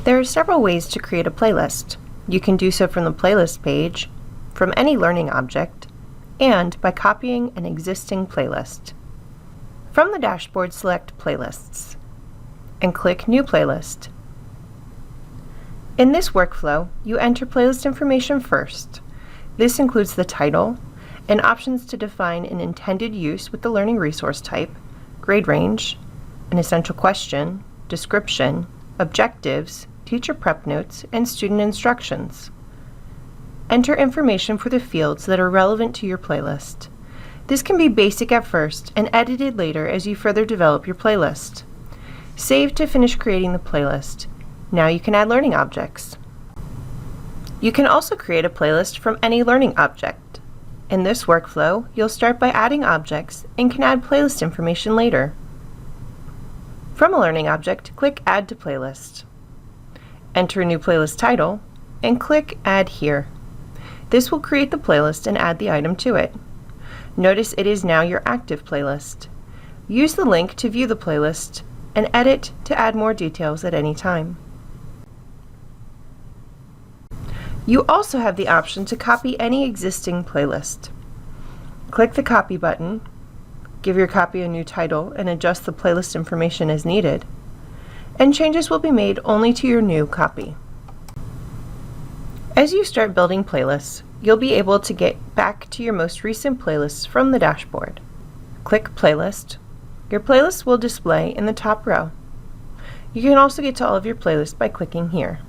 There are several ways to create a playlist. You can do so from the playlist page, from any learning object, and by copying an existing playlist. From the dashboard, select Playlists and click New Playlist. In this workflow, you enter playlist information first. This includes the title and options to define an intended use with the learning resource type, grade range, an essential question, description, objectives, teacher prep notes, and student instructions. Enter information for the fields that are relevant to your playlist. This can be basic at first and edited later as you further develop your playlist. Save to finish creating the playlist. Now you can add learning objects. You can also create a playlist from any learning object. In this workflow, you'll start by adding objects and can add playlist information later. From a learning object, click Add to Playlist. Enter a new playlist title and click Add Here. This will create the playlist and add the item to it. Notice it is now your active playlist. Use the link to view the playlist and edit to add more details at any time. You also have the option to copy any existing playlist. Click the Copy button, give your copy a new title, and adjust the playlist information as needed, and changes will be made only to your new copy. As you start building playlists, you'll be able to get back to your most recent playlists from the dashboard. Click Playlist. Your playlist will display in the top row. You can also get to all of your playlists by clicking here.